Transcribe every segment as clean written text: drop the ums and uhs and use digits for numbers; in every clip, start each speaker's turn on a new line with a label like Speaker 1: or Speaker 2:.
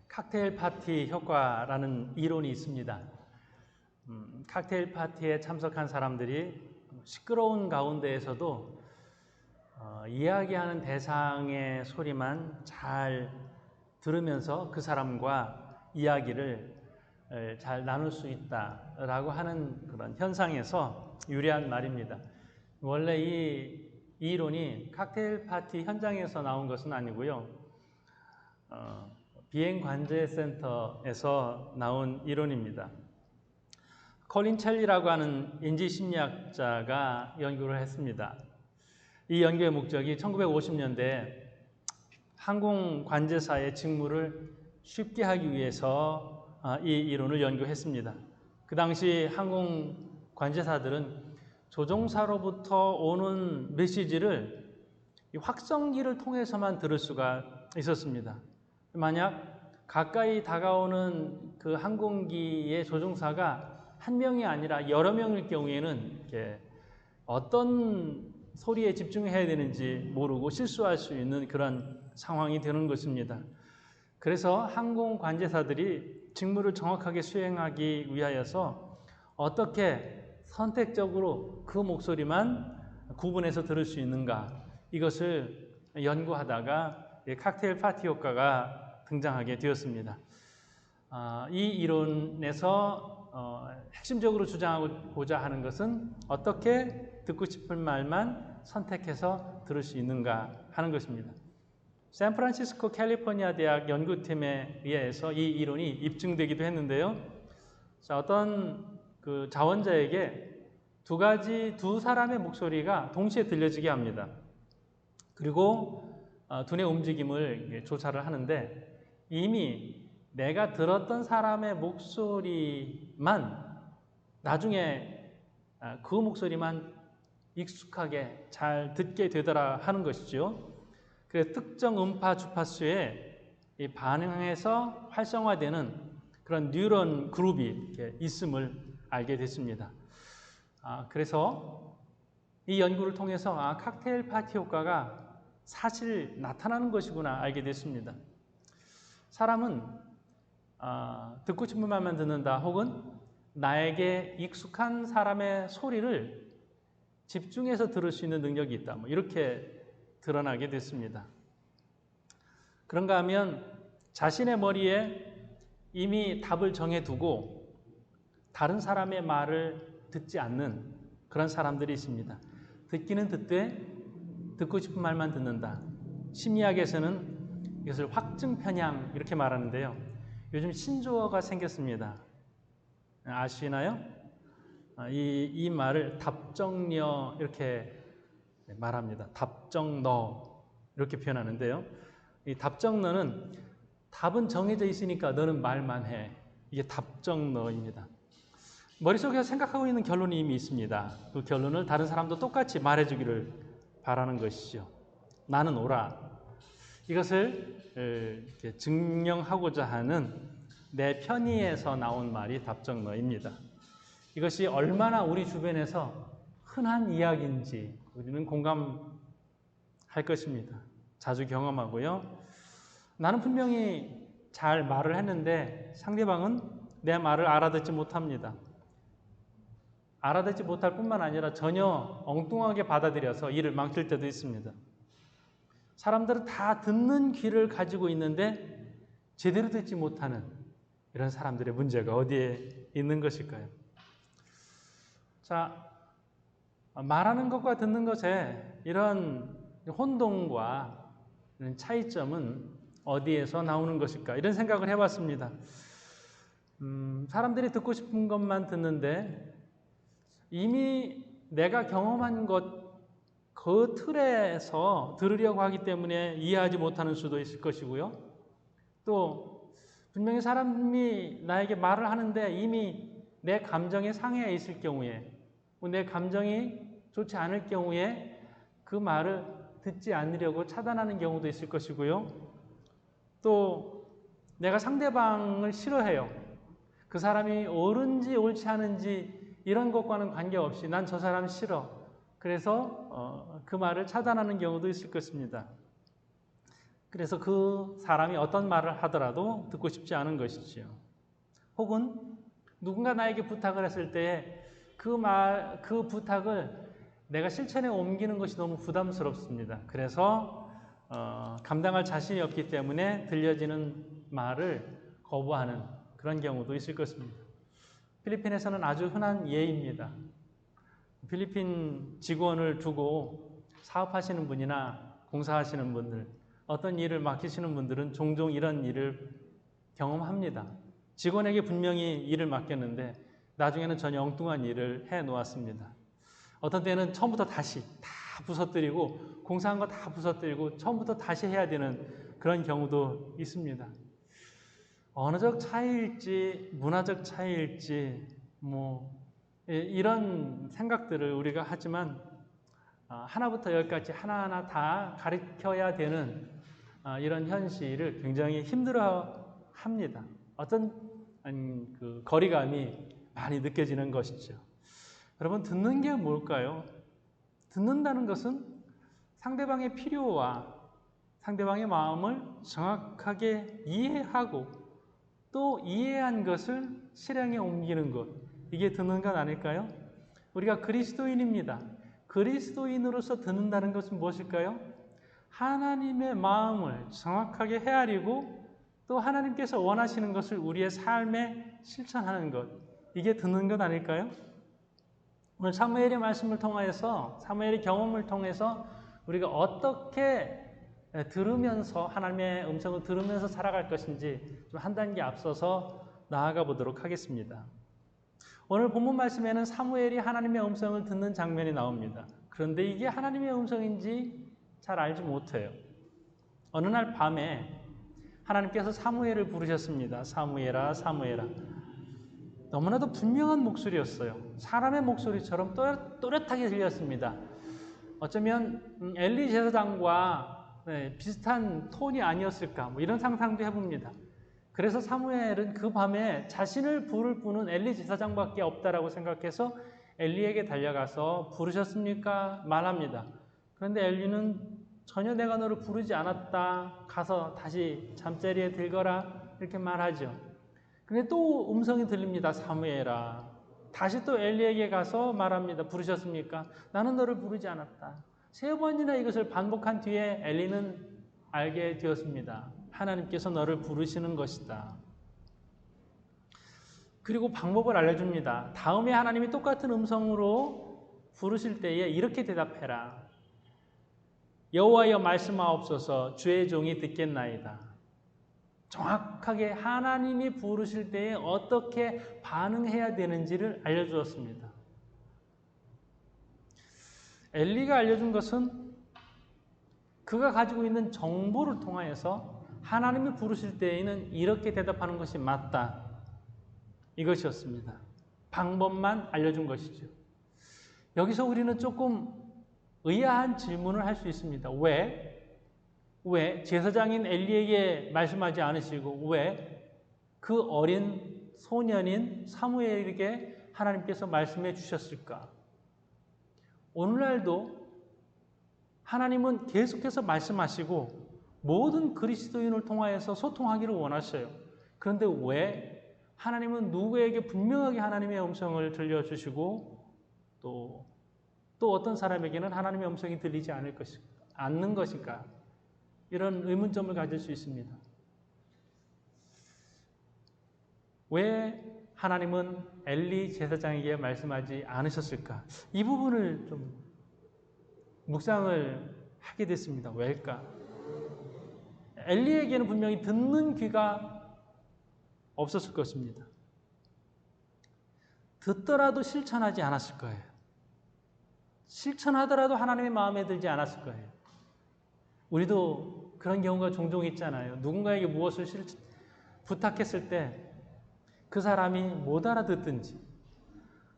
Speaker 1: 칵테일 파티 효과라는 이론이 있습니다. 칵테일 파티에 참석한 사람들이 시끄러운 가운데에서도 이야기하는 대상의 소리만 잘 들으면서 그 사람과 이야기를 잘 나눌 수 있다라고 하는 그런 현상에서 유래한 말입니다. 원래 이 이론이 칵테일 파티 현장에서 나온 것은 아니고요. 비행관제센터에서 나온 이론입니다. 콜린 첼리라고 하는 인지심리학자가 연구를 했습니다. 이 연구의 목적이 1950년대에 항공관제사의 직무를 쉽게 하기 위해서 이 이론을 연구했습니다. 그 당시 항공관제사들은 조종사로부터 오는 메시지를 확성기를 통해서만 들을 수가 있었습니다. 만약 가까이 다가오는 그 항공기의 조종사가 한 명이 아니라 여러 명일 경우에는 어떤 소리에 집중해야 되는지 모르고 실수할 수 있는 그런 상황이 되는 것입니다. 그래서 항공관제사들이 직무를 정확하게 수행하기 위하여서 어떻게 선택적으로 그 목소리만 구분해서 들을 수 있는가, 이것을 연구하다가 칵테일 파티 효과가 등장하게 되었습니다. 이 이론에서 핵심적으로 주장하고자 하는 것은 어떻게 듣고 싶은 말만 선택해서 들을 수 있는가 하는 것입니다. 샌프란시스코 캘리포니아 대학 연구팀에 의해서 이 이론이 입증되기도 했는데요. 어떤 그 자원자에게 두 사람의 목소리가 동시에 들려지게 합니다. 그리고 두뇌 움직임을 조사를 하는데 이미 내가 들었던 사람의 목소리만 나중에 그 목소리만 익숙하게 잘 듣게 되더라 하는 것이죠. 그래서 특정 음파 주파수에 반응해서 활성화되는 그런 뉴런 그룹이 있음을 알게 됐습니다. 그래서 이 연구를 통해서 칵테일 파티 효과가 사실 나타나는 것이구나 알게 됐습니다. 사람은 듣고 싶은 말만 듣는다, 혹은 나에게 익숙한 사람의 소리를 집중해서 들을 수 있는 능력이 있다, 이렇게 드러나게 됐습니다. 그런가 하면 자신의 머리에 이미 답을 정해두고 다른 사람의 말을 듣지 않는 그런 사람들이 있습니다. 듣기는 듣되 듣고 싶은 말만 듣는다. 심리학에서는 이것을 확증 편향 이렇게 말하는데요. 요즘 신조어가 생겼습니다. 아시나요? 이 말을 답정너 이렇게 말합니다. 답정너 이렇게 표현하는데요. 이 답정너는 답은 정해져 있으니까 너는 말만 해. 이게 답정너입니다. 머릿속에서 생각하고 있는 결론이 이미 있습니다. 그 결론을 다른 사람도 똑같이 말해주기를 바라는 것이죠. 나는 옳아. 이것을 이렇게 증명하고자 하는 내 편의에서 나온 말이 답정너입니다. 이것이 얼마나 우리 주변에서 흔한 이야기인지 우리는 공감할 것입니다. 자주 경험하고요. 나는 분명히 잘 말을 했는데 상대방은 내 말을 알아듣지 못합니다. 알아듣지 못할 뿐만 아니라 전혀 엉뚱하게 받아들여서 일을 망칠 때도 있습니다. 사람들은 다 듣는 귀를 가지고 있는데 제대로 듣지 못하는 이런 사람들의 문제가 어디에 있는 것일까요? 자, 말하는 것과 듣는 것에 이런 혼동과 이런 차이점은 어디에서 나오는 것일까? 이런 생각을 해봤습니다. 사람들이 듣고 싶은 것만 듣는데 이미 내가 경험한 것, 그 틀에서 들으려고 하기 때문에 이해하지 못하는 수도 있을 것이고요. 또 분명히 사람이 나에게 말을 하는데 이미 내 감정에 상해 있을 경우에, 내 감정이 좋지 않을 경우에 그 말을 듣지 않으려고 차단하는 경우도 있을 것이고요. 또 내가 상대방을 싫어해요. 그 사람이 옳은지 옳지 않은지 이런 것과는 관계없이 난 저 사람 싫어. 그래서 그 말을 차단하는 경우도 있을 것입니다. 그래서 그 사람이 어떤 말을 하더라도 듣고 싶지 않은 것이지요. 혹은 누군가 나에게 부탁을 했을 때 그 부탁을 내가 실천에 옮기는 것이 너무 부담스럽습니다. 그래서 감당할 자신이 없기 때문에 들려지는 말을 거부하는 그런 경우도 있을 것입니다. 필리핀에서는 아주 흔한 예입니다. 필리핀 직원을 두고 사업하시는 분이나 공사하시는 분들, 어떤 일을 맡기시는 분들은 종종 이런 일을 경험합니다. 직원에게 분명히 일을 맡겼는데 나중에는 전혀 엉뚱한 일을 해 놓았습니다. 어떤 때는 처음부터 다시 다 부서뜨리고 공사한 거 다 부서뜨리고 처음부터 다시 해야 되는 그런 경우도 있습니다. 언어적 차이일지 문화적 차이일지 이런 생각들을 우리가 하지만 하나부터 열까지 하나하나 다 가르쳐야 되는 이런 현실을 굉장히 힘들어합니다. 어떤 그 거리감이 많이 느껴지는 것이죠. 여러분, 듣는 게 뭘까요? 듣는다는 것은 상대방의 필요와 상대방의 마음을 정확하게 이해하고 또 이해한 것을 실행에 옮기는 것, 이게 듣는 것 아닐까요? 우리가 그리스도인입니다. 그리스도인으로서 듣는다는 것은 무엇일까요? 하나님의 마음을 정확하게 헤아리고 또 하나님께서 원하시는 것을 우리의 삶에 실천하는 것, 이게 듣는 것 아닐까요? 오늘 사무엘의 말씀을 통해서, 사무엘의 경험을 통해서 우리가 어떻게 들으면서 하나님의 음성을 들으면서 살아갈 것인지 좀 한 단계 앞서서 나아가 보도록 하겠습니다. 오늘 본문 말씀에는 사무엘이 하나님의 음성을 듣는 장면이 나옵니다. 그런데 이게 하나님의 음성인지 잘 알지 못해요. 어느 날 밤에 하나님께서 사무엘을 부르셨습니다. 사무엘아, 사무엘아. 너무나도 분명한 목소리였어요. 사람의 목소리처럼 또렷하게 들렸습니다. 어쩌면 엘리 제사장과 비슷한 톤이 아니었을까, 이런 상상도 해봅니다. 그래서 사무엘은 그 밤에 자신을 부를 분은 엘리 제사장밖에 없다라고 생각해서 엘리에게 달려가서 부르셨습니까? 말합니다. 그런데 엘리는 전혀 내가 너를 부르지 않았다. 가서 다시 잠자리에 들거라. 이렇게 말하죠. 근데 또 음성이 들립니다. 사무엘아. 다시 또 엘리에게 가서 말합니다. 부르셨습니까? 나는 너를 부르지 않았다. 3번이나 이것을 반복한 뒤에 엘리는 알게 되었습니다. 하나님께서 너를 부르시는 것이다. 그리고 방법을 알려줍니다. 다음에 하나님이 똑같은 음성으로 부르실 때에 이렇게 대답해라. 여호와여 말씀하옵소서, 주의 종이 듣겠나이다. 정확하게 하나님이 부르실 때에 어떻게 반응해야 되는지를 알려주었습니다. 엘리가 알려준 것은 그가 가지고 있는 정보를 통하여서 하나님이 부르실 때에는 이렇게 대답하는 것이 맞다. 이것이었습니다. 방법만 알려준 것이죠. 여기서 우리는 조금 의아한 질문을 할 수 있습니다. 왜 제사장인 엘리에게 말씀하지 않으시고 왜 그 어린 소년인 사무엘에게 하나님께서 말씀해 주셨을까? 오늘날도 하나님은 계속해서 말씀하시고 모든 그리스도인을 통하여서 소통하기를 원하셔요. 그런데 왜 하나님은 누구에게 분명하게 하나님의 음성을 들려주시고 또 어떤 사람에게는 하나님의 음성이 들리지 않는 것일까? 이런 의문점을 가질 수 있습니다. 왜 하나님은 엘리 제사장에게 말씀하지 않으셨을까? 이 부분을 좀 묵상을 하게 됐습니다. 왜일까? 엘리에게는 분명히 듣는 귀가 없었을 것입니다. 듣더라도 실천하지 않았을 거예요. 실천하더라도 하나님의 마음에 들지 않았을 거예요. 우리도 그런 경우가 종종 있잖아요. 누군가에게 무엇을 부탁했을 때 그 사람이 못 알아듣든지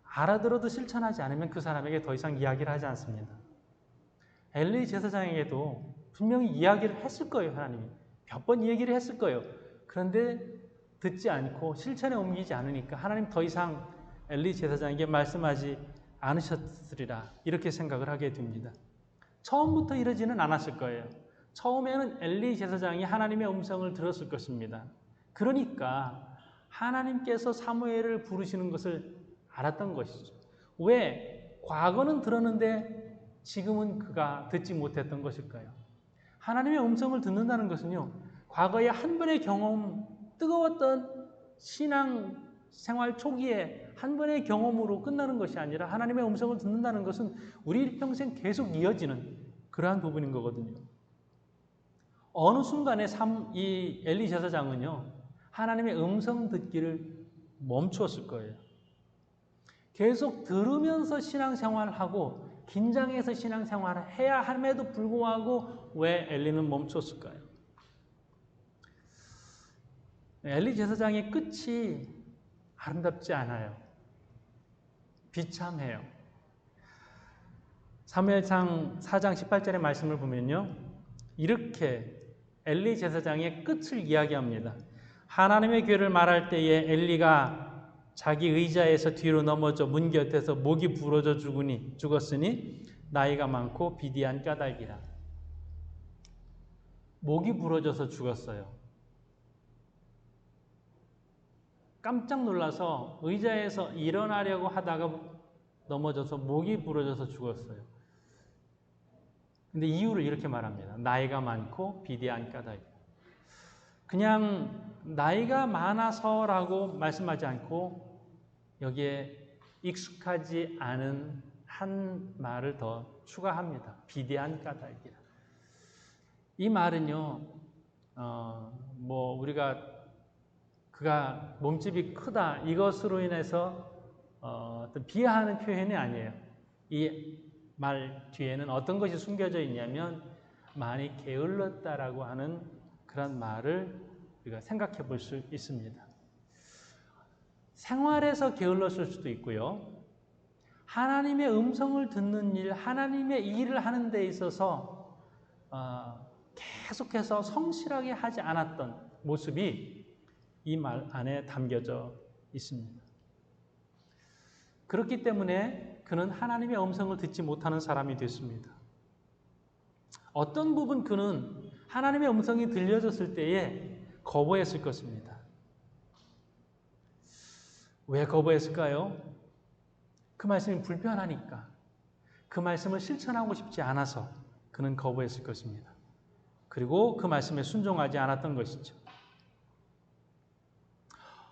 Speaker 1: 알아들어도 실천하지 않으면 그 사람에게 더 이상 이야기를 하지 않습니다. 엘리 제사장에게도 분명히 이야기를 했을 거예요. 하나님이 몇 번 얘기를 했을 거예요. 그런데 듣지 않고 실천에 옮기지 않으니까 하나님 더 이상 엘리 제사장에게 말씀하지 않으셨으리라 이렇게 생각을 하게 됩니다. 처음부터 이러지는 않았을 거예요. 처음에는 엘리 제사장이 하나님의 음성을 들었을 것입니다. 그러니까 하나님께서 사무엘을 부르시는 것을 알았던 것이죠. 왜? 과거는 들었는데 지금은 그가 듣지 못했던 것일까요? 하나님의 음성을 듣는다는 것은요, 과거의 한 번의 경험, 뜨거웠던 신앙 생활 초기에 한 번의 경험으로 끝나는 것이 아니라 하나님의 음성을 듣는다는 것은 우리 평생 계속 이어지는 그러한 부분인 거거든요. 어느 순간에 이 엘리 제사장은요, 하나님의 음성 듣기를 멈추었을 거예요. 계속 들으면서 신앙생활을 하고 긴장해서 신앙생활을 해야 함에도 불구하고 왜 엘리는 멈췄을까요? 엘리 제사장의 끝이 아름답지 않아요. 비참해요. 사무엘상 4장 18절의 말씀을 보면요, 이렇게 엘리 제사장의 끝을 이야기합니다. 하나님의 괴를 말할 때에 엘리가 자기 의자에서 뒤로 넘어져 문 곁에서 목이 부러져 죽었으니 나이가 많고 비디한 까닭이라. 목이 부러져서 죽었어요. 깜짝 놀라서 의자에서 일어나려고 하다가 넘어져서 목이 부러져서 죽었어요. 근데 이유를 이렇게 말합니다. 나이가 많고 비대한 까닭. 그냥 나이가 많아서라고 말씀하지 않고 여기에 익숙하지 않은 한 말을 더 추가합니다. 비대한 까닭이라. 이 말은요, 그가 몸집이 크다 이것으로 인해서 어떤 비하하는 표현이 아니에요. 이 말 뒤에는 어떤 것이 숨겨져 있냐면 많이 게을렀다라고 하는 그런 말을 우리가 생각해 볼 수 있습니다. 생활에서 게을렀을 수도 있고요. 하나님의 음성을 듣는 일, 하나님의 일을 하는 데 있어서 계속해서 성실하게 하지 않았던 모습이 이 말 안에 담겨져 있습니다. 그렇기 때문에 그는 하나님의 음성을 듣지 못하는 사람이 됐습니다. 어떤 부분 그는 하나님의 음성이 들려졌을 때에 거부했을 것입니다. 왜 거부했을까요? 그 말씀이 불편하니까, 그 말씀을 실천하고 싶지 않아서 그는 거부했을 것입니다. 그리고 그 말씀에 순종하지 않았던 것이죠.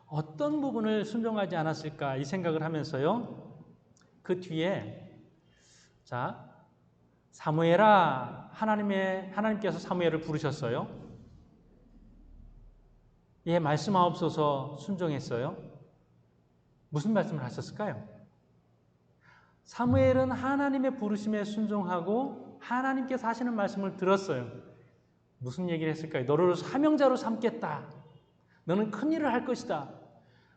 Speaker 1: 어떤 부분을 순종하지 않았을까 이 생각을 하면서요, 그 뒤에 사무엘아, 하나님께서 사무엘을 부르셨어요. 예, 말씀하옵소서 순종했어요. 무슨 말씀을 하셨을까요? 사무엘은 하나님의 부르심에 순종하고 하나님께서 하시는 말씀을 들었어요. 무슨 얘기를 했을까요? 너를 사명자로 삼겠다. 너는 큰 일을 할 것이다.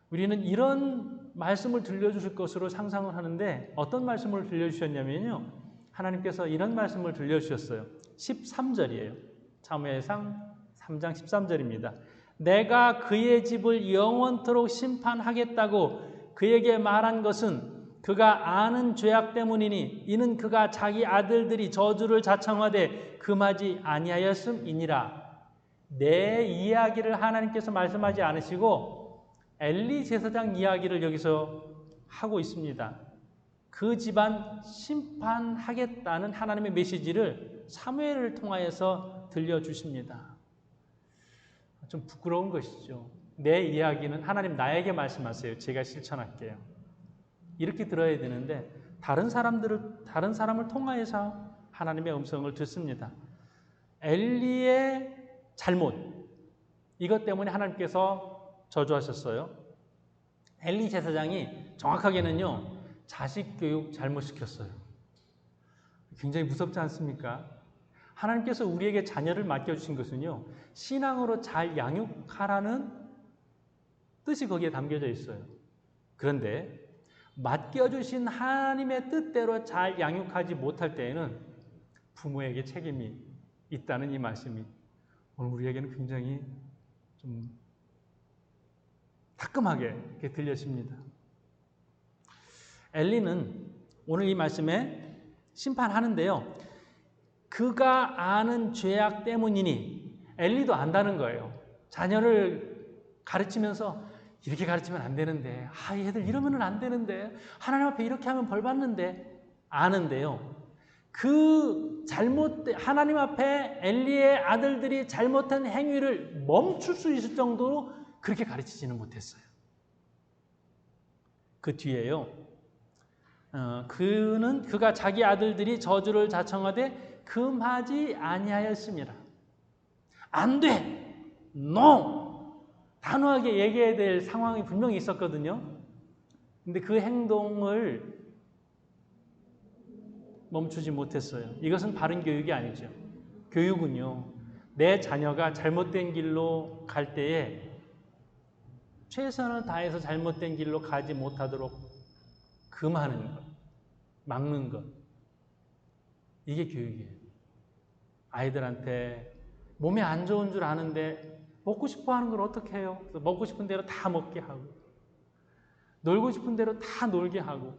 Speaker 1: 우리는 이런 말씀을 들려주실 것으로 상상을 하는데 어떤 말씀을 들려주셨냐면요, 하나님께서 이런 말씀을 들려주셨어요. 13절이에요. 사무엘상 3장 13절입니다. 내가 그의 집을 영원토록 심판하겠다고 그에게 말한 것은 그가 아는 죄악 때문이니 이는 그가 자기 아들들이 저주를 자청하되 금하지 아니하였음이니라. 내 이야기를 하나님께서 말씀하지 않으시고 엘리 제사장 이야기를 여기서 하고 있습니다. 그 집안 심판하겠다는 하나님의 메시지를 사무엘을 통하여서 들려주십니다. 좀 부끄러운 것이죠. 내 이야기는 하나님 나에게 말씀하세요. 제가 실천할게요. 이렇게 들어야 되는데 다른 사람을 통하여서 하나님의 음성을 듣습니다. 엘리의 잘못, 이것 때문에 하나님께서 저주하셨어요. 엘리 제사장이 정확하게는요, 자식 교육 잘못시켰어요. 굉장히 무섭지 않습니까? 하나님께서 우리에게 자녀를 맡겨주신 것은요, 신앙으로 잘 양육하라는 뜻이 거기에 담겨져 있어요. 그런데 맡겨주신 하나님의 뜻대로 잘 양육하지 못할 때에는 부모에게 책임이 있다는 이 말씀이 오늘 우리에게는 굉장히 좀 따끔하게 이렇게 들려집니다. 엘리는 오늘 이 말씀에 심판하는데요, 그가 아는 죄악 때문이니 엘리도 안다는 거예요. 자녀를 가르치면서 이렇게 가르치면 안 되는데, 얘들 이러면 안 되는데, 하나님 앞에 이렇게 하면 벌 받는데, 아는데요. 하나님 앞에 엘리의 아들들이 잘못한 행위를 멈출 수 있을 정도로 그렇게 가르치지는 못했어요. 그 뒤에요. 그가 자기 아들들이 저주를 자청하되 금하지 아니하였습니다. 안 돼! NO! 단호하게 얘기해야 될 상황이 분명히 있었거든요. 근데 그 행동을 멈추지 못했어요. 이것은 바른 교육이 아니죠. 교육은요, 내 자녀가 잘못된 길로 갈 때에 최선을 다해서 잘못된 길로 가지 못하도록 금하는 것, 막는 것. 이게 교육이에요. 아이들한테 몸에 안 좋은 줄 아는데 먹고 싶어 하는 걸 어떻게 해요? 먹고 싶은 대로 다 먹게 하고, 놀고 싶은 대로 다 놀게 하고,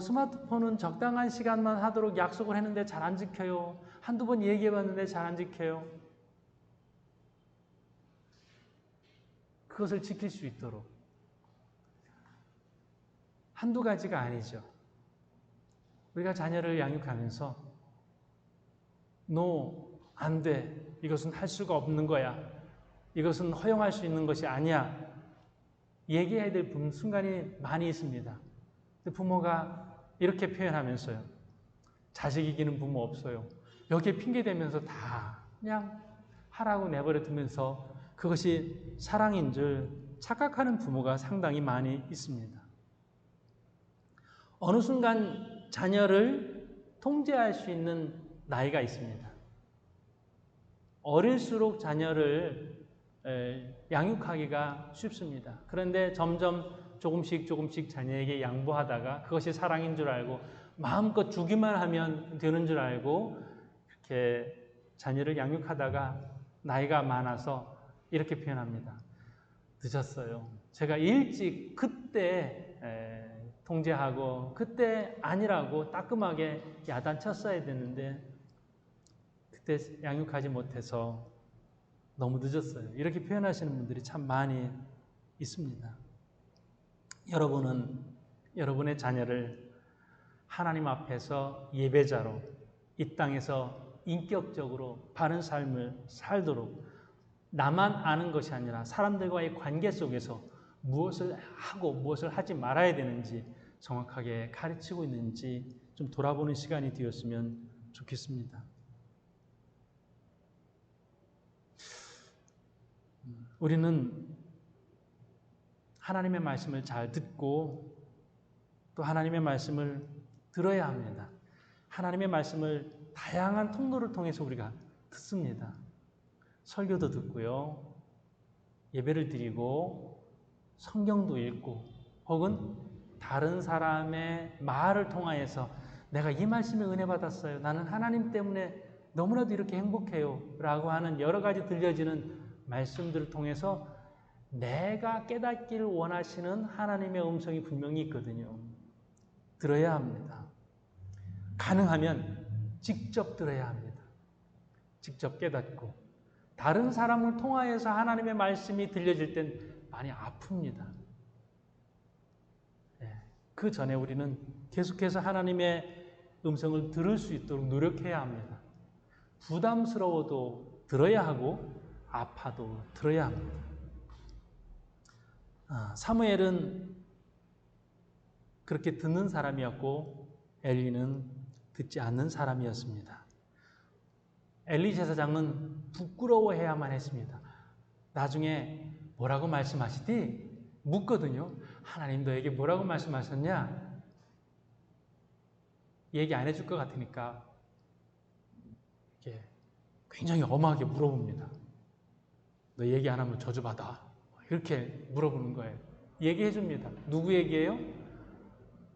Speaker 1: 스마트폰은 적당한 시간만 하도록 약속을 했는데 잘 안 지켜요. 한두 번 얘기해봤는데 잘 안 지켜요. 그것을 지킬 수 있도록. 한두 가지가 아니죠. 우리가 자녀를 양육하면서 No, 안 돼. 이것은 할 수가 없는 거야. 이것은 허용할 수 있는 것이 아니야. 얘기해야 될 순간이 많이 있습니다. 부모가 이렇게 표현하면서요. 자식 이기는 부모 없어요. 여기에 핑계대면서 다 그냥 하라고 내버려 두면서 그것이 사랑인 줄 착각하는 부모가 상당히 많이 있습니다. 어느 순간 자녀를 통제할 수 있는 나이가 있습니다. 어릴수록 자녀를 양육하기가 쉽습니다. 그런데 점점 조금씩 자녀에게 양보하다가 그것이 사랑인 줄 알고 마음껏 주기만 하면 되는 줄 알고 이렇게 자녀를 양육하다가 나이가 많아서 이렇게 표현합니다. 늦었어요. 제가 일찍 그때 통제하고 그때 아니라고 따끔하게 야단쳤어야 됐는데 그때 양육하지 못해서 너무 늦었어요. 이렇게 표현하시는 분들이 참 많이 있습니다. 여러분은 여러분의 자녀를 하나님 앞에서 예배자로 이 땅에서 인격적으로 바른 삶을 살도록 나만 아는 것이 아니라 사람들과의 관계 속에서 무엇을 하고 무엇을 하지 말아야 되는지 정확하게 가르치고 있는지 좀 돌아보는 시간이 되었으면 좋겠습니다. 우리는 하나님의 말씀을 잘 듣고 또 하나님의 말씀을 들어야 합니다. 하나님의 말씀을 다양한 통로를 통해서 우리가 듣습니다. 설교도 듣고요. 예배를 드리고 성경도 읽고 혹은 다른 사람의 말을 통하여서 내가 이 말씀에 은혜 받았어요. 나는 하나님 때문에 너무나도 이렇게 행복해요. 라고 하는 여러 가지 들려지는 말씀들을 통해서 내가 깨닫기를 원하시는 하나님의 음성이 분명히 있거든요. 들어야 합니다. 가능하면 직접 들어야 합니다. 직접 깨닫고 다른 사람을 통하여서 하나님의 말씀이 들려질 땐 많이 아픕니다. 그 전에 우리는 계속해서 하나님의 음성을 들을 수 있도록 노력해야 합니다. 부담스러워도 들어야 하고 아파도 들어야 합니다. 사무엘은 그렇게 듣는 사람이었고 엘리는 듣지 않는 사람이었습니다. 엘리 제사장은 부끄러워해야만 했습니다. 나중에 뭐라고 말씀하시디? 묻거든요. 하나님 너에게 뭐라고 말씀하셨냐? 얘기 안 해줄 것 같으니까 굉장히 엄하게 물어봅니다. 너 얘기 안 하면 저주받아. 이렇게 물어보는 거예요. 얘기해 줍니다. 누구 얘기예요?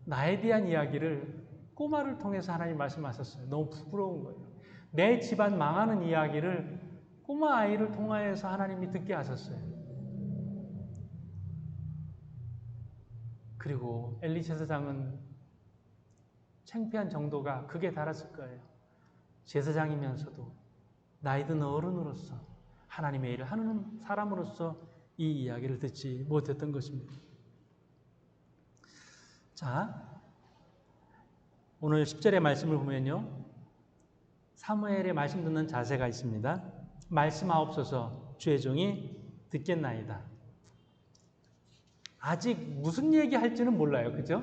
Speaker 1: 나에 대한 이야기를 꼬마를 통해서 하나님 말씀하셨어요. 너무 부끄러운 거예요. 내 집안 망하는 이야기를 꼬마 아이를 통하여서 하나님이 듣게 하셨어요. 그리고 엘리 제사장은 창피한 정도가 극에 달했을 거예요. 제사장이면서도 나이 든 어른으로서 하나님의 일을 하는 사람으로서 이 이야기를 듣지 못했던 것입니다. 자, 오늘 10절의 말씀을 보면요, 사무엘의 말씀 듣는 자세가 있습니다. 말씀하옵소서 주의 종이 듣겠나이다. 아직 무슨 얘기할지는 몰라요. 그죠?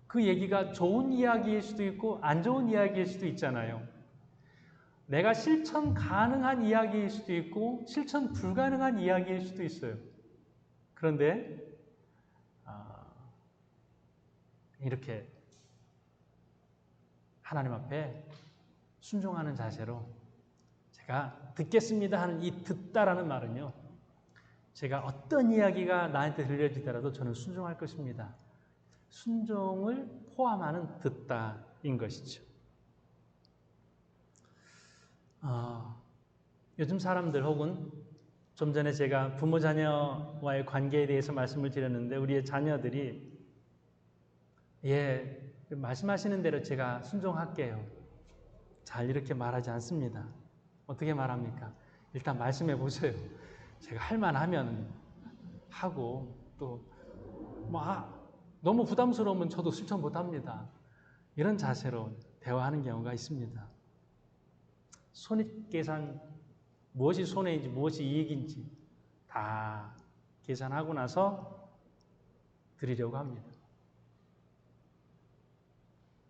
Speaker 1: 그 얘기가 좋은 이야기일 수도 있고 안 좋은 이야기일 수도 있잖아요. 내가 실천 가능한 이야기일 수도 있고 실천 불가능한 이야기일 수도 있어요. 그런데 이렇게 하나님 앞에 순종하는 자세로 제가 듣겠습니다 하는 이 듣다라는 말은요, 제가 어떤 이야기가 나한테 들려지더라도 저는 순종할 것입니다. 순종을 포함하는 듣다인 것이죠. 요즘 사람들 혹은 좀 전에 제가 부모 자녀와의 관계에 대해서 말씀을 드렸는데 우리의 자녀들이 말씀하시는 대로 제가 순종할게요. 잘 이렇게 말하지 않습니다. 어떻게 말합니까? 일단 말씀해 보세요. 제가 할 만하면 하고 또 너무 부담스러우면 저도 실천 못합니다. 이런 자세로 대화하는 경우가 있습니다. 손익계산, 무엇이 손해인지 무엇이 이익인지 다 계산하고 나서 드리려고 합니다.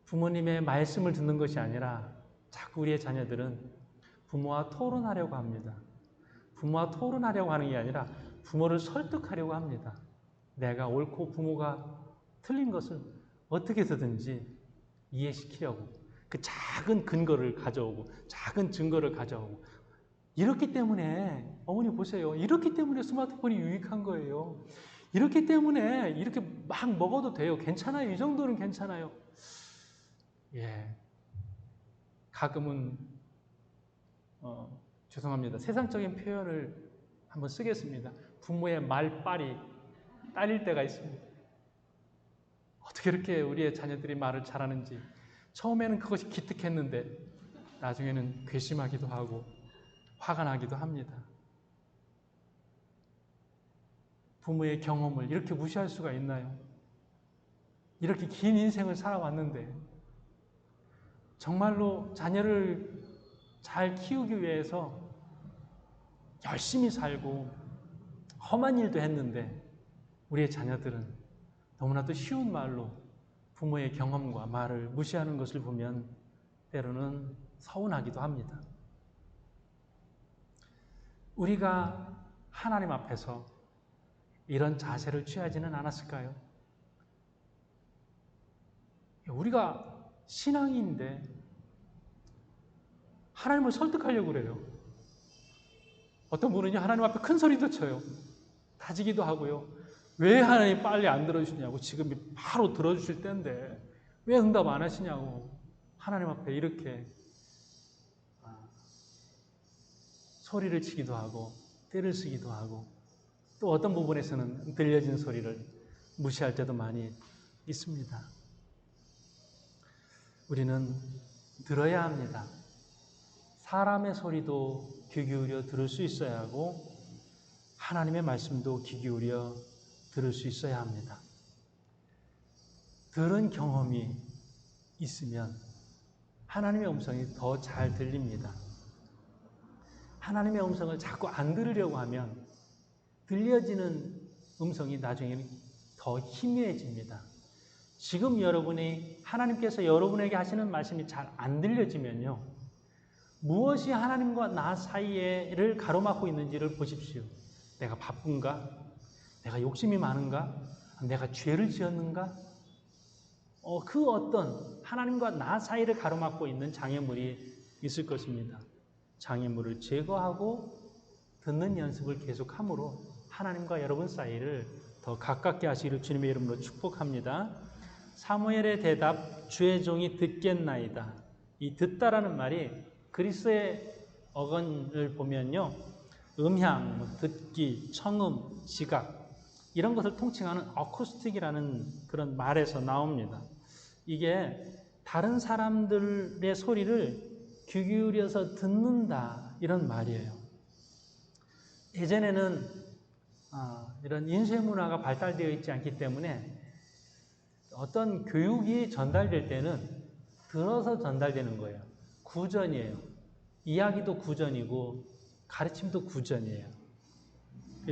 Speaker 1: 부모님의 말씀을 듣는 것이 아니라 자꾸 우리의 자녀들은 부모와 토론하려고 합니다. 부모와 토론하려고 하는 게 아니라 부모를 설득하려고 합니다. 내가 옳고 부모가 틀린 것을 어떻게든지 이해시키려고 그 작은 근거를 가져오고 작은 증거를 가져오고, 이렇기 때문에 어머니 보세요. 이렇기 때문에 스마트폰이 유익한 거예요. 이렇기 때문에 이렇게 막 먹어도 돼요. 괜찮아요. 이 정도는 괜찮아요. 가끔은 죄송합니다. 세상적인 표현을 한번 쓰겠습니다. 부모의 말빨이 딸릴 때가 있습니다. 어떻게 이렇게 우리의 자녀들이 말을 잘하는지. 처음에는 그것이 기특했는데 나중에는 괘씸하기도 하고 화가 나기도 합니다. 부모의 경험을 이렇게 무시할 수가 있나요? 이렇게 긴 인생을 살아왔는데 정말로 자녀를 잘 키우기 위해서 열심히 살고 험한 일도 했는데 우리의 자녀들은 너무나도 쉬운 말로 부모의 경험과 말을 무시하는 것을 보면 때로는 서운하기도 합니다. 우리가 하나님 앞에서 이런 자세를 취하지는 않았을까요? 우리가 신앙인데 하나님을 설득하려고 그래요. 어떤 분은요, 하나님 앞에 큰 소리도 쳐요. 다지기도 하고요. 왜 하나님 빨리 안 들어주시냐고. 지금 바로 들어주실 때인데 왜 응답 안 하시냐고. 하나님 앞에 이렇게 소리를 치기도 하고 떼를 쓰기도 하고, 또 어떤 부분에서는 들려진 소리를 무시할 때도 많이 있습니다. 우리는 들어야 합니다. 사람의 소리도 귀 기울여 들을 수 있어야 하고 하나님의 말씀도 귀 기울여 들을 수 있어야 합니다. 들은 경험이 있으면 하나님의 음성이 더 잘 들립니다. 하나님의 음성을 자꾸 안 들으려고 하면 들려지는 음성이 나중에는 더 희미해집니다. 지금 하나님께서 여러분에게 하시는 말씀이 잘 안 들려지면요, 무엇이 하나님과 나 사이를 가로막고 있는지를 보십시오. 내가 바쁜가? 내가 욕심이 많은가? 내가 죄를 지었는가? 그 어떤 하나님과 나 사이를 가로막고 있는 장애물이 있을 것입니다. 장애물을 제거하고 듣는 연습을 계속함으로 하나님과 여러분 사이를 더 가깝게 하시기를 주님의 이름으로 축복합니다. 사무엘의 대답, 주의 종이 듣겠나이다. 이 듣다라는 말이 그리스의 어근을 보면요, 음향, 듣기, 청음, 지각, 이런 것을 통칭하는 어쿠스틱이라는 그런 말에서 나옵니다. 이게 다른 사람들의 소리를 귀 기울여서 듣는다, 이런 말이에요. 예전에는 이런 인쇄 문화가 발달되어 있지 않기 때문에 어떤 교육이 전달될 때는 들어서 전달되는 거예요. 구전이에요. 이야기도 구전이고 가르침도 구전이에요.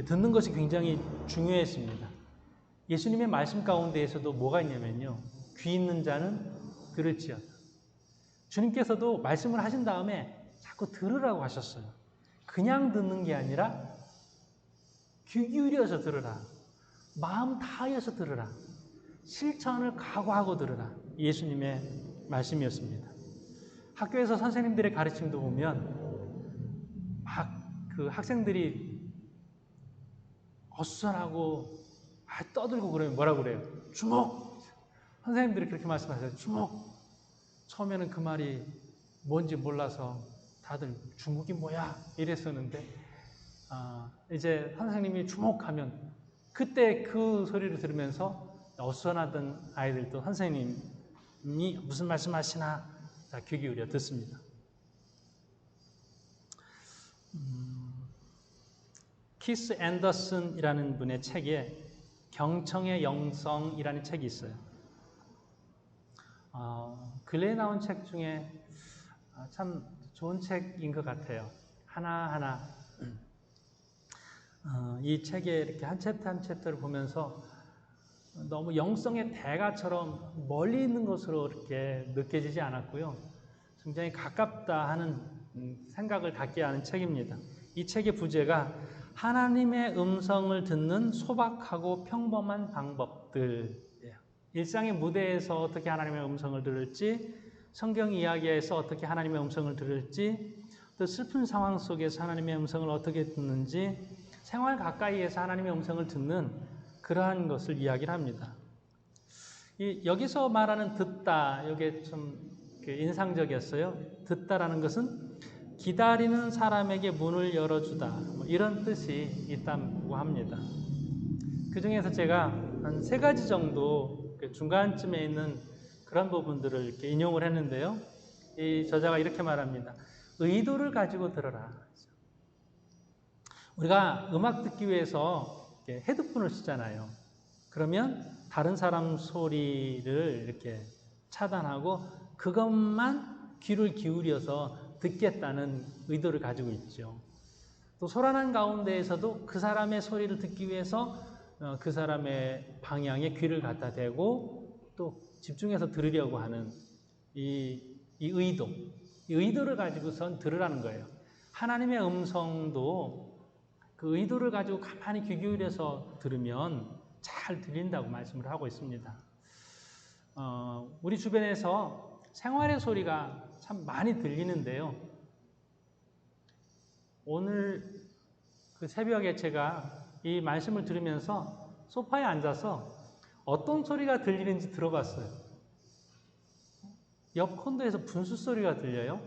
Speaker 1: 듣는 것이 굉장히 중요했습니다. 예수님의 말씀 가운데에서도 뭐가 있냐면요, 귀 있는 자는 들을지어다. 주님께서도 말씀을 하신 다음에 자꾸 들으라고 하셨어요. 그냥 듣는 게 아니라 귀 기울여서 들으라. 마음 다하여서 들으라. 실천을 각오하고 들으라. 예수님의 말씀이었습니다. 학교에서 선생님들의 가르침도 보면 막 그 학생들이 어수선하고 떠들고 그러면 뭐라 그래요? 주목! 선생님들이 그렇게 말씀하세요. 주목! 처음에는 그 말이 뭔지 몰라서 다들 주목이 뭐야? 이랬었는데 이제 선생님이 주목하면 그때 그 소리를 들으면서 어수선하던 아이들도 선생님이 무슨 말씀하시나 귀 기울여 듣습니다. 키스 앤더슨이라는 분의 책에 경청의 영성이라는 책이 있어요. 근래에 나온 책 중에 참 좋은 책인 것 같아요. 하나하나 이 책에 이렇게 한 챕터 한 챕터를 보면서 너무 영성의 대가처럼 멀리 있는 것으로 이렇게 느껴지지 않았고요. 굉장히 가깝다 하는 생각을 갖게 하는 책입니다. 이 책의 부제가 하나님의 음성을 듣는 소박하고 평범한 방법들이에요. 일상의 무대에서 어떻게 하나님의 음성을 들을지, 성경 이야기에서 어떻게 하나님의 음성을 들을지, 또 슬픈 상황 속에서 하나님의 음성을 어떻게 듣는지, 생활 가까이에서 하나님의 음성을 듣는 그러한 것을 이야기를 합니다. 여기서 말하는 듣다, 이게 좀 인상적이었어요. 듣다라는 것은 기다리는 사람에게 문을 열어주다, 이런 뜻이 있다고 합니다. 그 중에서 제가 한 3가지 정도 중간쯤에 있는 그런 부분들을 이렇게 인용을 했는데요. 이 저자가 이렇게 말합니다. 의도를 가지고 들어라. 우리가 음악 듣기 위해서 헤드폰을 쓰잖아요. 그러면 다른 사람 소리를 이렇게 차단하고 그것만 귀를 기울여서 듣겠다는 의도를 가지고 있죠. 또 소란한 가운데에서도 그 사람의 소리를 듣기 위해서 그 사람의 방향에 귀를 갖다 대고 또 집중해서 들으려고 하는 이 의도, 이 의도를 가지고선 들으라는 거예요. 하나님의 음성도 그 의도를 가지고 가만히 귀 기울여서 들으면 잘 들린다고 말씀을 하고 있습니다. 우리 주변에서 생활의 소리가 참 많이 들리는데요. 오늘 그 새벽에 제가 이 말씀을 들으면서 소파에 앉아서 어떤 소리가 들리는지 들어봤어요. 옆 콘도에서 분수 소리가 들려요.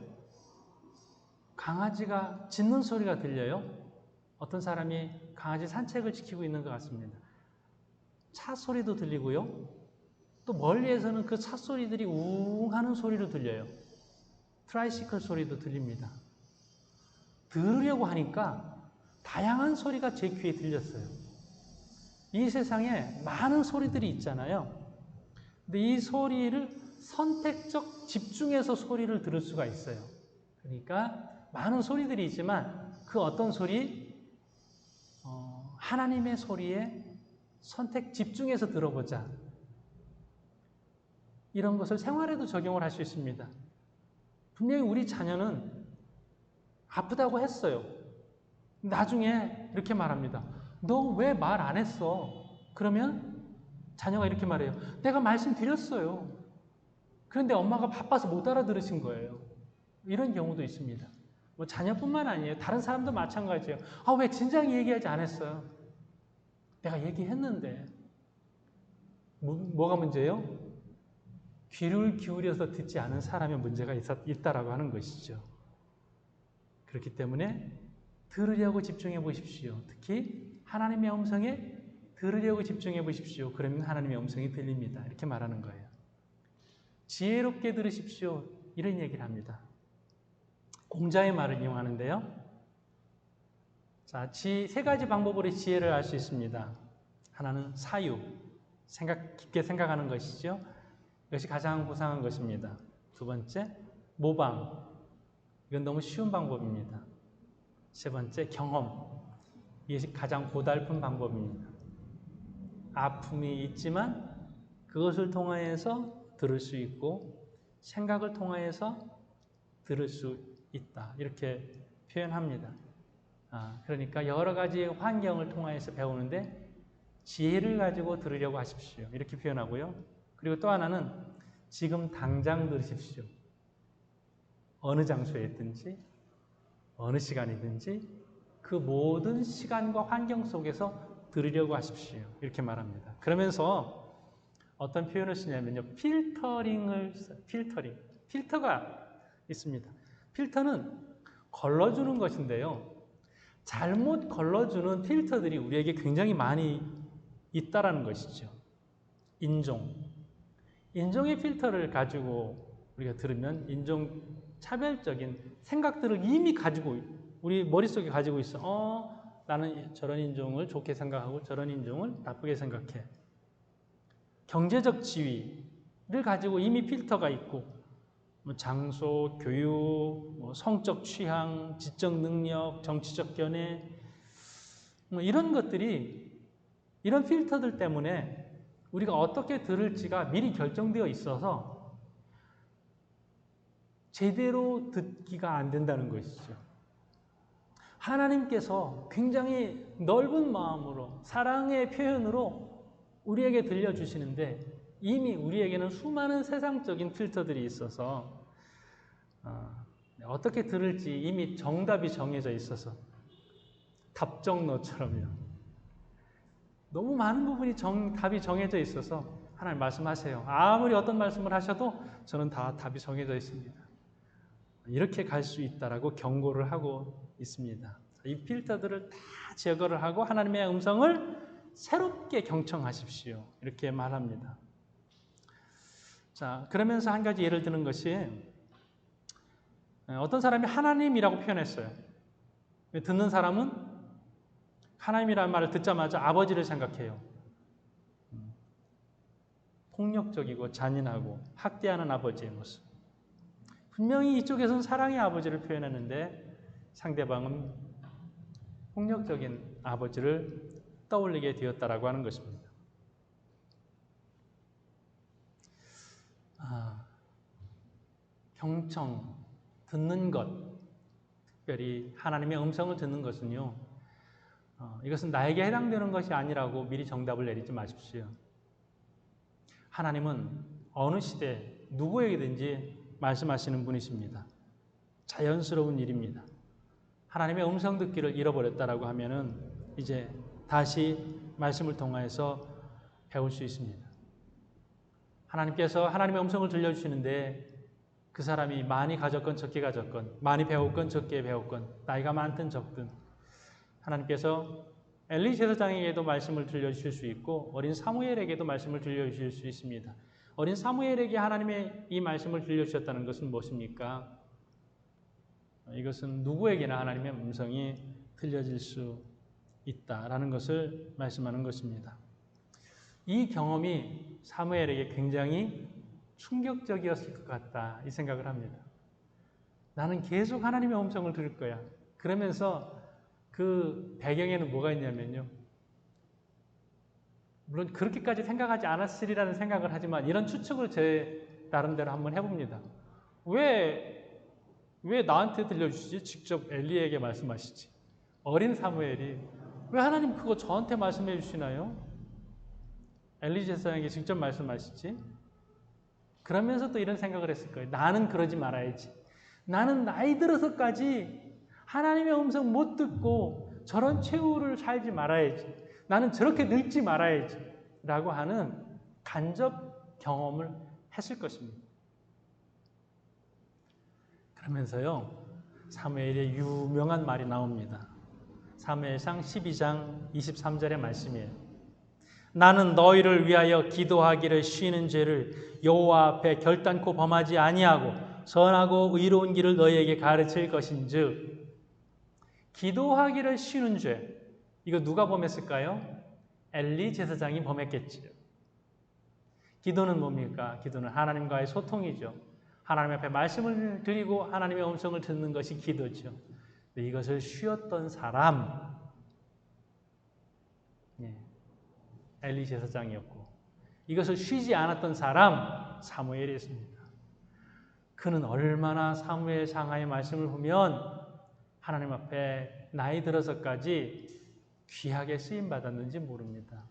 Speaker 1: 강아지가 짖는 소리가 들려요. 어떤 사람이 강아지 산책을 시키고 있는 것 같습니다. 차 소리도 들리고요. 또 멀리에서는 그 차 소리들이 웅 하는 소리로 들려요. 트라이시클 소리도 들립니다. 들으려고 하니까 다양한 소리가 제 귀에 들렸어요. 이 세상에 많은 소리들이 있잖아요. 근데 이 소리를 선택적 집중해서 소리를 들을 수가 있어요. 그러니까 많은 소리들이 있지만 그 어떤 소리? 하나님의 소리에 선택 집중해서 들어보자. 이런 것을 생활에도 적용을 할 수 있습니다. 분명히 우리 자녀는 아프다고 했어요. 나중에 이렇게 말합니다. 너 왜 말 안 했어? 그러면 자녀가 이렇게 말해요. 내가 말씀드렸어요. 그런데 엄마가 바빠서 못 알아들으신 거예요. 이런 경우도 있습니다. 뭐 자녀뿐만 아니에요. 다른 사람도 마찬가지예요. 왜 진작에 얘기하지 않았어요? 내가 얘기했는데. 뭐가 문제예요? 귀를 기울여서 듣지 않은 사람의 문제가 있다라고 하는 것이죠. 그렇기 때문에 들으려고 집중해 보십시오. 특히 하나님의 음성에 들으려고 집중해 보십시오. 그러면 하나님의 음성이 들립니다. 이렇게 말하는 거예요. 지혜롭게 들으십시오. 이런 얘기를 합니다. 공자의 말을 이용하는데요. 자, 세 가지 방법으로 지혜를 알 수 있습니다. 하나는 사유, 깊게 생각하는 것이죠. 이것이 가장 고상한 것입니다. 두 번째, 모방. 이건 너무 쉬운 방법입니다. 세 번째, 경험. 이것이 가장 고달픈 방법입니다. 아픔이 있지만 그것을 통하여서 들을 수 있고 생각을 통하여서 들을 수 있다. 이렇게 표현합니다. 그러니까 여러 가지 환경을 통하여서 배우는데 지혜를 가지고 들으려고 하십시오. 이렇게 표현하고요. 그리고 또 하나는 지금 당장 들으십시오. 어느 장소에 있든지 어느 시간이든지 그 모든 시간과 환경 속에서 들으려고 하십시오. 이렇게 말합니다. 그러면서 어떤 표현을 쓰냐면요. 필터가 있습니다. 필터는 걸러주는 것인데요. 잘못 걸러주는 필터들이 우리에게 굉장히 많이 있다라는 것이죠. 인종의 필터를 가지고 우리가 들으면 인종 차별적인 생각들을 이미 가지고 우리 머릿속에 가지고 있어. 나는 저런 인종을 좋게 생각하고 저런 인종을 나쁘게 생각해. 경제적 지위를 가지고 이미 필터가 있고 장소, 교육, 성적 취향, 지적 능력, 정치적 견해 이런 것들이 이런 필터들 때문에 우리가 어떻게 들을지가 미리 결정되어 있어서 제대로 듣기가 안 된다는 것이죠. 하나님께서 굉장히 넓은 마음으로 사랑의 표현으로 우리에게 들려주시는데 이미 우리에게는 수많은 세상적인 필터들이 있어서 어떻게 들을지 이미 정답이 정해져 있어서 답정너처럼요. 너무 많은 부분이 답이 정해져 있어서 하나님 말씀하세요. 아무리 어떤 말씀을 하셔도 저는 다 답이 정해져 있습니다. 이렇게 갈 수 있다라고 경고를 하고 있습니다. 이 필터들을 다 제거를 하고 하나님의 음성을 새롭게 경청하십시오. 이렇게 말합니다. 자, 그러면서 한 가지 예를 드는 것이 어떤 사람이 하나님이라고 표현했어요. 듣는 사람은 하나님이라는 말을 듣자마자 아버지를 생각해요. 폭력적이고 잔인하고 학대하는 아버지의 모습. 분명히 이쪽에서는 사랑의 아버지를 표현했는데 상대방은 폭력적인 아버지를 떠올리게 되었다라고 하는 것입니다. 경청, 듣는 것, 특별히 하나님의 음성을 듣는 것은요, 이것은 나에게 해당되는 것이 아니라고 미리 정답을 내리지 마십시오. 하나님은 어느 시대 누구에게든지 말씀하시는 분이십니다. 자연스러운 일입니다. 하나님의 음성 듣기를 잃어버렸다라고 하면은 이제 다시 말씀을 통하여서 배울 수 있습니다. 하나님께서 하나님의 음성을 들려주시는데 그 사람이 많이 가졌건 적게 가졌건 많이 배웠건 적게 배웠건 나이가 많든 적든 하나님께서 엘리 제사장에게도 말씀을 들려주실 수 있고 어린 사무엘에게도 말씀을 들려주실 수 있습니다. 어린 사무엘에게 하나님의 이 말씀을 들려주셨다는 것은 무엇입니까? 이것은 누구에게나 하나님의 음성이 들려질 수 있다라는 것을 말씀하는 것입니다. 이 경험이 사무엘에게 굉장히 충격적이었을 것 같다 이 생각을 합니다. 나는 계속 하나님의 음성을 들을 거야. 그러면서 그 배경에는 뭐가 있냐면요. 물론 그렇게까지 생각하지 않았으리라는 생각을 하지만 이런 추측을 제 나름대로 한번 해봅니다. 왜 나한테 들려주시지? 직접 엘리에게 말씀하시지. 어린 사무엘이 왜 하나님 그거 저한테 말씀해 주시나요? 엘리 제사장에게 직접 말씀하시지. 그러면서 또 이런 생각을 했을 거예요. 나는 그러지 말아야지. 나는 나이 들어서까지 하나님의 음성 못 듣고 저런 최후를 살지 말아야지. 나는 저렇게 늙지 말아야지. 라고 하는 간접 경험을 했을 것입니다. 그러면서요. 사무엘의 유명한 말이 나옵니다. 사무엘상 12장 23절의 말씀이에요. 나는 너희를 위하여 기도하기를 쉬는 죄를 여호와 앞에 결단코 범하지 아니하고 선하고 의로운 길을 너희에게 가르칠 것인즉. 기도하기를 쉬는 죄, 이거 누가 범했을까요? 엘리 제사장이 범했겠지요. 기도는 뭡니까? 기도는 하나님과의 소통이죠. 하나님 앞에 말씀을 드리고 하나님의 음성을 듣는 것이 기도죠. 이것을 쉬었던 사람, 엘리 제사장이었고, 이것을 쉬지 않았던 사람, 사무엘이었습니다. 그는 얼마나 사무엘 상하의 말씀을 보면 하나님 앞에 나이 들어서까지 귀하게 쓰임받았는지 모릅니다.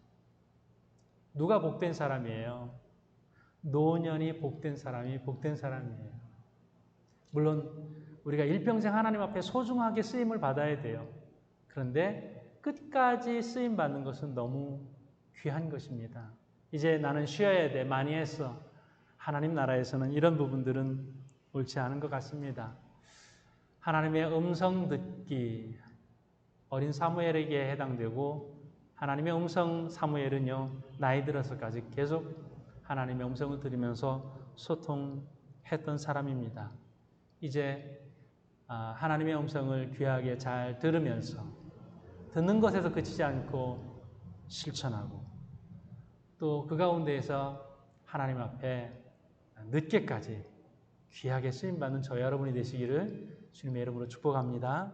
Speaker 1: 누가 복된 사람이에요? 노년이 복된 사람이 복된 사람이에요. 물론 우리가 일평생 하나님 앞에 소중하게 쓰임을 받아야 돼요. 그런데 끝까지 쓰임받는 것은 너무 귀한 것입니다. 이제 나는 쉬어야 돼. 많이 했어. 하나님 나라에서는 이런 부분들은 옳지 않은 것 같습니다. 하나님의 음성 듣기, 어린 사무엘에게 해당되고, 하나님의 음성 사무엘은요, 나이 들어서까지 계속 하나님의 음성을 들으면서 소통했던 사람입니다. 이제 하나님의 음성을 귀하게 잘 들으면서 듣는 것에서 그치지 않고 실천하고, 또 그 가운데에서 하나님 앞에 늦게까지 귀하게 쓰임받는 저 여러분이 되시기를 주님의 이름으로 축복합니다.